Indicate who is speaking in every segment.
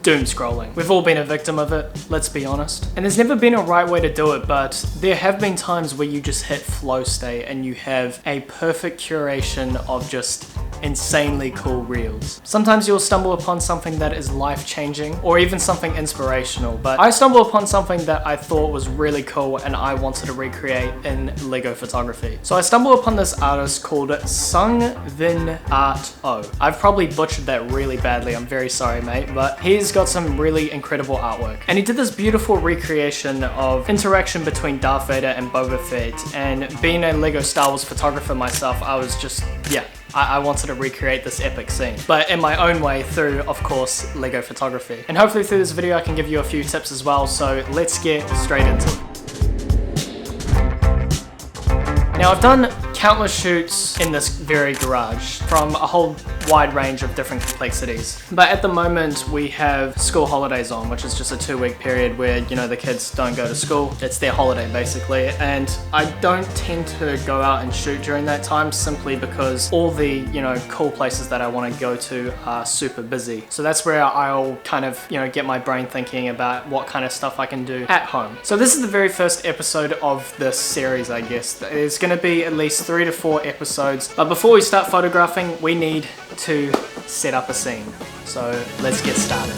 Speaker 1: doom scrolling. We've all been a victim of it, let's be honest. And there's never been a right way to do it, but there have been times where you just hit flow state and you have a perfect curation of just insanely cool reels. Sometimes you'll stumble upon something that is life-changing or even something inspirational, but I stumbled upon something that I thought was really cool and I wanted to recreate in Lego photography. So I stumbled upon this artist called Sung Vin Art O. I've probably butchered that really badly, I'm very sorry mate, but he's got some really incredible artwork. And he did this beautiful recreation of interaction between Darth Vader and Boba Fett, and being a Lego Star Wars photographer myself, I was just, yeah, I wanted to recreate this epic scene, but in my own way through, of course, Lego photography. And hopefully through this video I can give you a few tips as well, so let's get straight into it. Now I've done countless shoots in this very garage from a whole wide range of different complexities. But at the moment we have school holidays on, which is just a 2-week period where, you know, the kids don't go to school. It's their holiday basically. And I don't tend to go out and shoot during that time simply because all the, you know, cool places that I want to go to are super busy. So that's where I'll kind of, you know, get my brain thinking about what kind of stuff I can do at home. So this is the very first episode of this series, I guess. There's going to be at least 3 to 4 episodes. But before we start photographing, we need to set up a scene. So let's get started.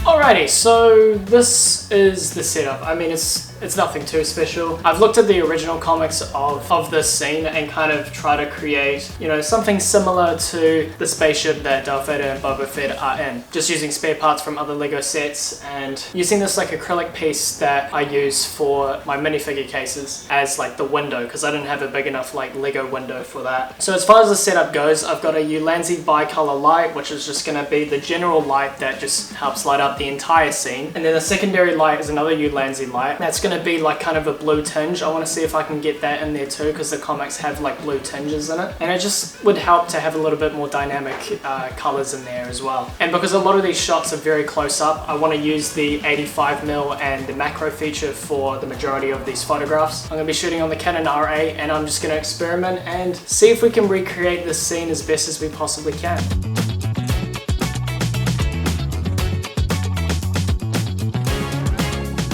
Speaker 1: Alrighty, so this is the setup. I mean, it's nothing too special. I've looked at the original comics of this scene and kind of try to create, you know, something similar to the spaceship that Darth Vader and Boba Fett are in. Just using spare parts from other Lego sets and using this like acrylic piece that I use for my minifigure cases as like the window, because I didn't have a big enough like Lego window for that. So as far as the setup goes, I've got a Ulanzi bicolor light, which is just going to be the general light that just helps light up the entire scene. And then the secondary light is another Ulanzi light. That's going to be like kind of a blue tinge. I want to see if I can get that in there too, because the comics have like blue tinges in it, and it just would help to have a little bit more dynamic colors in there as well. And because a lot of these shots are very close up, I want to use the 85mm and the macro feature for the majority of these photographs. I'm going to be shooting on the Canon R8, and I'm just going to experiment and see if we can recreate this scene as best as we possibly can.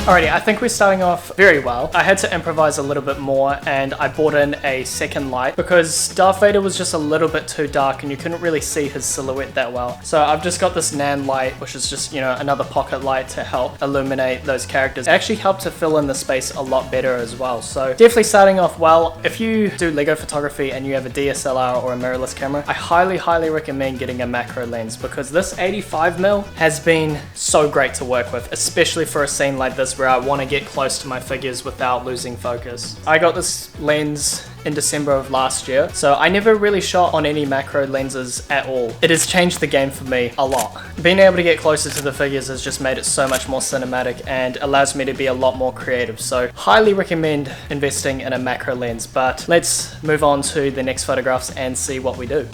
Speaker 1: Alrighty, I think we're starting off very well. I had to improvise a little bit more, and I brought in a second light because Darth Vader was just a little bit too dark and you couldn't really see his silhouette that well. So I've just got this Nan light, which is just, you know, another pocket light to help illuminate those characters. It actually helped to fill in the space a lot better as well. So definitely starting off well. If you do Lego photography and you have a DSLR or a mirrorless camera, I highly recommend getting a macro lens, because this 85mm has been so great to work with, especially for a scene like this where I want to get close to my figures without losing focus. I got this lens in December of last year, so I never really shot on any macro lenses at all. It has changed the game for me a lot. Being able to get closer to the figures has just made it so much more cinematic and allows me to be a lot more creative. So highly recommend investing in a macro lens, but let's move on to the next photographs and see what we do.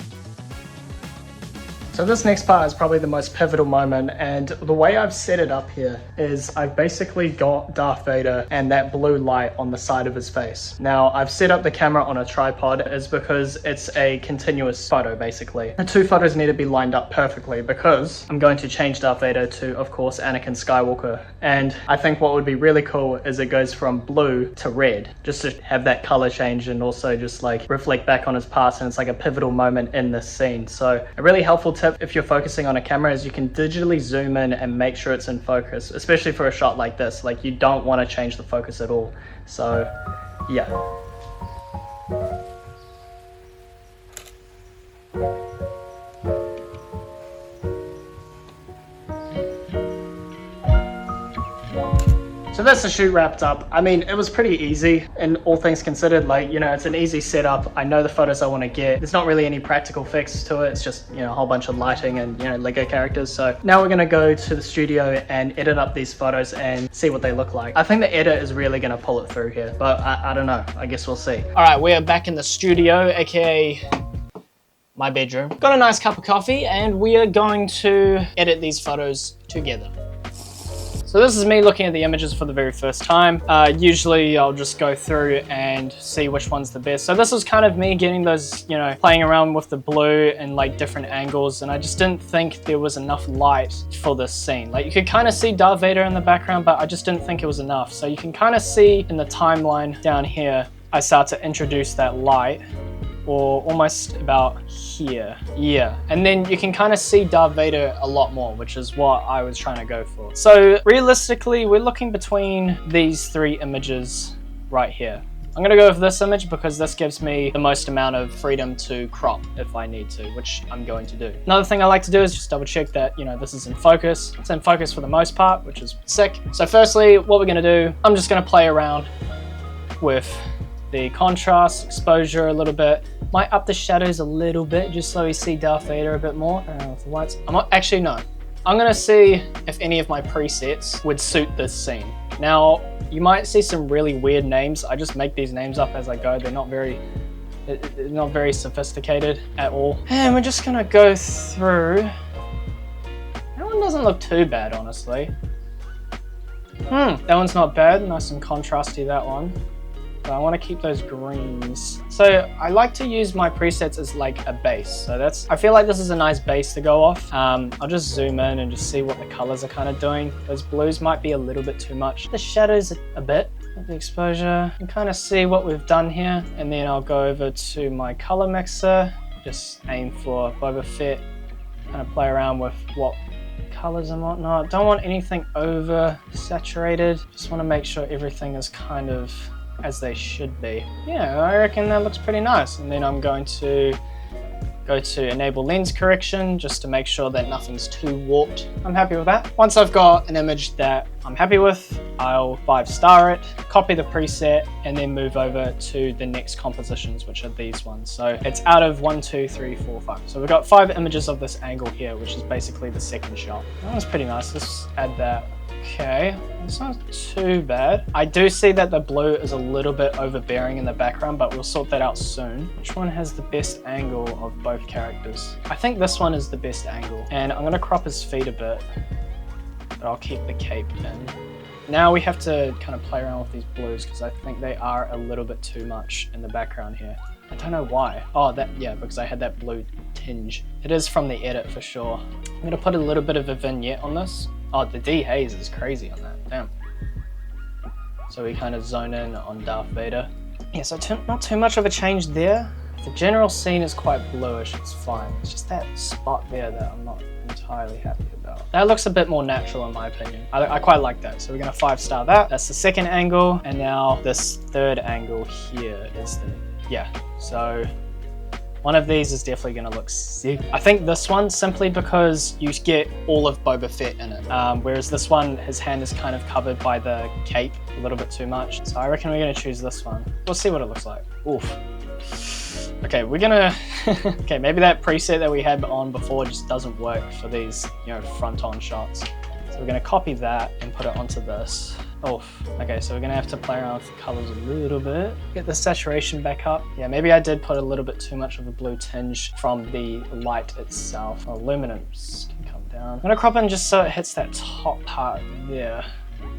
Speaker 1: So this next part is probably the most pivotal moment, and the way I've set it up here is I've basically got Darth Vader and that blue light on the side of his face. Now I've set up the camera on a tripod is because it's a continuous photo basically. The two photos need to be lined up perfectly because I'm going to change Darth Vader to, of course, Anakin Skywalker. And I think what would be really cool is it goes from blue to red, just to have that color change and also just like reflect back on his past, and it's like a pivotal moment in this scene. So a really helpful tip if you're focusing on a camera is you can digitally zoom in and make sure it's in focus, especially for a shot like this. Like, you don't want to change the focus at all. So yeah. So that's the shoot wrapped up. I mean, it was pretty easy in all things considered. Like, you know, it's an easy setup. I know the photos I want to get. There's not really any practical fixes to it. It's just, you know, a whole bunch of lighting and, you know, Lego characters. So now we're going to go to the studio and edit up these photos and see what they look like. I think the edit is really going to pull it through here, but I don't know. I guess we'll see. All right, we are back in the studio, aka my bedroom. Got a nice cup of coffee and we are going to edit these photos together. So this is me looking at the images for the very first time. Usually I'll just go through and see which one's the best. So this was kind of me getting those, you know, playing around with the blue and like different angles, and I just didn't think there was enough light for this scene. Like you could kind of see Darth Vader in the background, but I just didn't think it was enough. So you can kind of see in the timeline down here, I start to introduce that light, or almost about here. Yeah, and then you can kind of see Darth Vader a lot more, which is what I was trying to go for. So realistically, we're looking between these three images right here. I'm gonna go with this image because this gives me the most amount of freedom to crop if I need to, which I'm going to do. Another thing I like to do is just double check that, you know, this is in focus. It's in focus for the most part, which is sick. So firstly, what we're gonna do, I'm just gonna play around with the contrast, exposure a little bit. Might up the shadows a little bit just so we see Darth Vader a bit more. With the lights. Actually, no. I'm gonna see if any of my presets would suit this scene. Now, you might see some really weird names. I just make these names up as I go. They're not very sophisticated at all. And we're just gonna go through. That one doesn't look too bad, honestly. That one's not bad. Nice and contrasty, that one. But I want to keep those greens. So I like to use my presets as like a base. So I feel like this is a nice base to go off. I'll just zoom in and just see what the colors are kind of doing. Those blues might be a little bit too much. The shadows a bit. The exposure. You can kind of see what we've done here. And then I'll go over to my color mixer. Just aim for Boba Fett. Kind of play around with what colors and whatnot. Don't want anything over saturated. Just want to make sure everything is kind of as they should be. Yeah, I reckon that looks pretty nice. And then I'm going to go to enable lens correction just to make sure that nothing's too warped. I'm happy with that. Once I've got an image that I'm happy with, I'll 5-star it, copy the preset, and then move over to the next compositions, which are these ones. So it's out of 1, 2, 3, 4, 5. So we've got 5 images of this angle here, which is basically the second shot. That was pretty nice. Let's add that. Okay, it's not too bad. I do see that the blue is a little bit overbearing in the background, but we'll sort that out soon. Which one has the best angle of both characters? I think this one is the best angle. And I'm gonna crop his feet a bit, but I'll keep the cape in. Now we have to kind of play around with these blues because I think they are a little bit too much in the background here. I don't know why. Oh, yeah, because I had that blue tinge. It is from the edit for sure. I'm gonna put a little bit of a vignette on this. Oh, the dehaze is crazy on that, damn. So we kind of zone in on Darth Vader. Yeah, so not too much of a change there. The general scene is quite bluish, it's fine. It's just that spot there that I'm not entirely happy about. That looks a bit more natural in my opinion. I quite like that. So we're gonna 5-star that. That's the second angle, and now this third angle here is the, yeah. So one of these is definitely going to look sick. I think this one, simply because you get all of Boba Fett in it. Whereas this one, his hand is kind of covered by the cape a little bit too much. So I reckon we're going to choose this one. We'll see what it looks like. Oof. Okay, we're gonna, okay, maybe that preset that we had on before just doesn't work for these, you know, front-on shots. So we're gonna copy that and put it onto this. Oof. Okay, so we're gonna have to play around with the colors a little bit. Get the saturation back up. Yeah, maybe I did put a little bit too much of a blue tinge from the light itself. Oh, luminance can come down. I'm gonna crop in just so it hits that top part there.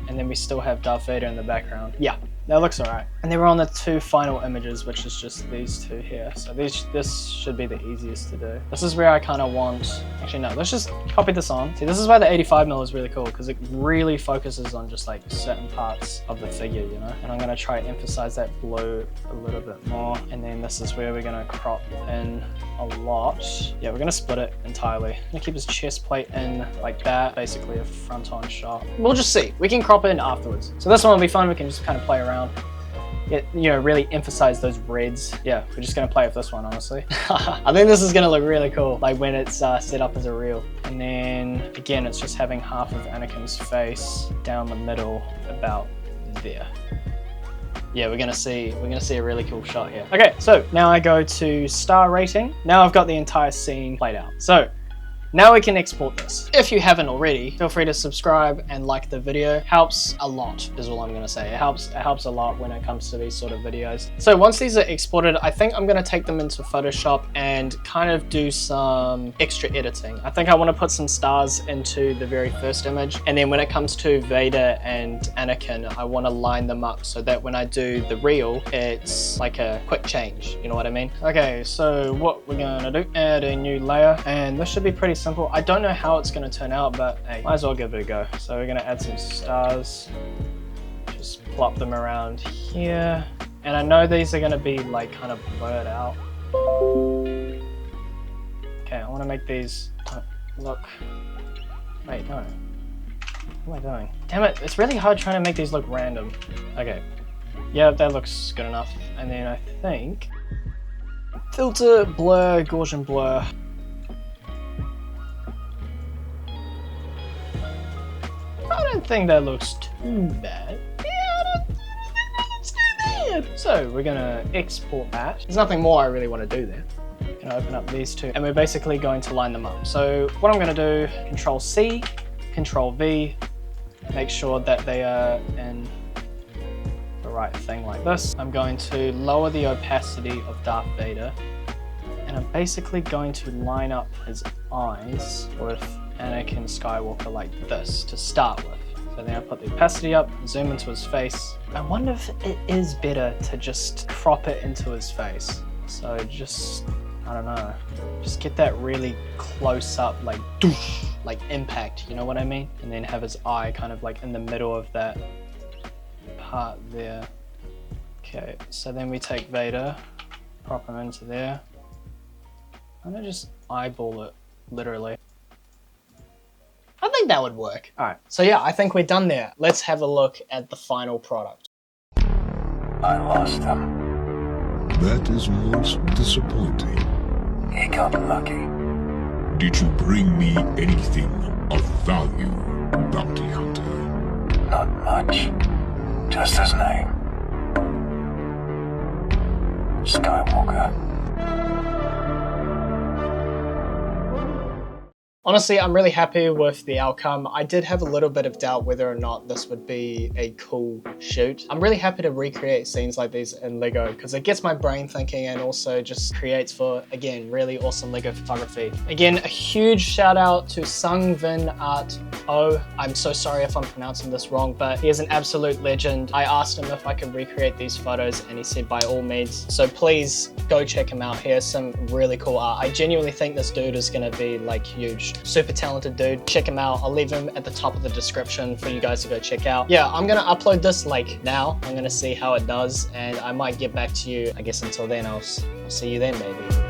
Speaker 1: And then we still have Darth Vader in the background. Yeah, that looks alright. And then we're on the 2 final images, which is just these 2 here. So this should be the easiest to do. This is where I kind of want, actually no, let's just copy this on. See, this is why the 85mm is really cool, because it really focuses on just like certain parts of the figure, you know? And I'm gonna try to emphasize that blue a little bit more. And then this is where we're gonna crop in a lot. Yeah, we're gonna split it entirely. I'm gonna keep his chest plate in like that, basically a front-on shot. We'll just see. We can crop it in afterwards. So this one will be fun. We can just kind of play around. really emphasize those reds. Yeah, we're just gonna play with this one, honestly. I think this is gonna look really cool, like when it's set up as a reel. And then again, it's just having half of Anakin's face down the middle, about there. Yeah, we're gonna see a really cool shot here. Okay, so now I go to star rating. Now I've got the entire scene played out. So now we can export this. If you haven't already, feel free to subscribe and like the video. Helps a lot is all I'm gonna say. It helps a lot when it comes to these sort of videos. So once these are exported, I think I'm gonna take them into Photoshop and kind of do some extra editing. I think I wanna put some stars into the very first image. And then when it comes to Vader and Anakin, I wanna line them up so that when I do the reel, it's like a quick change. You know what I mean? Okay, so what we're gonna do, add a new layer, and this should be pretty simple. I don't know how it's going to turn out, but hey, might as well give it a go. So we're going to add some stars, just plop them around here. And I know these are going to be like kind of blurred out. Okay, I want to make these look, wait, no. What am I doing? Damn it, it's really hard trying to make these look random. Okay, yeah, that looks good enough. And then I think filter, blur, Gaussian blur. I don't think that looks too bad. Yeah, I don't think that looks too bad. So we're gonna export that. There's nothing more I really want to do there. I'm gonna open up these two, and we're basically going to line them up. So what I'm gonna do, Control C, Control V, make sure that they are in the right thing like this. I'm going to lower the opacity of Darth Vader, and I'm basically going to line up his eyes with Anakin Skywalker like this to start with. So then I put the opacity up, zoom into his face. I wonder if it is better to just crop it into his face. So just, I don't know, just get that really close up, like doosh, like impact, you know what I mean? And then have his eye kind of like in the middle of that part there. Okay, so then we take Vader, prop him into there. I'm gonna just eyeball it, literally. I think that would work. All right, so yeah, I think we're done there. Let's have a look at the final product.
Speaker 2: I lost him.
Speaker 3: That is most disappointing.
Speaker 2: He got lucky.
Speaker 3: Did you bring me anything of value, Bounty Hunter?
Speaker 2: Not much. Just his name. Skywalker.
Speaker 1: Honestly, I'm really happy with the outcome. I did have a little bit of doubt whether or not this would be a cool shoot. I'm really happy to recreate scenes like these in Lego because it gets my brain thinking and also just creates for, again, really awesome Lego photography. Again, a huge shout out to Sung Vin Art Oh. I'm so sorry if I'm pronouncing this wrong, but he is an absolute legend. I asked him if I could recreate these photos and he said by all means. So please go check him out. He has some really cool art. I genuinely think this dude is gonna be like huge. Super talented dude. Check him out. I'll leave him at the top of the description for you guys to go check out. Yeah, I'm gonna upload this like now. I'm gonna see how it does and I might get back to you. I guess until then, I'll see you then maybe.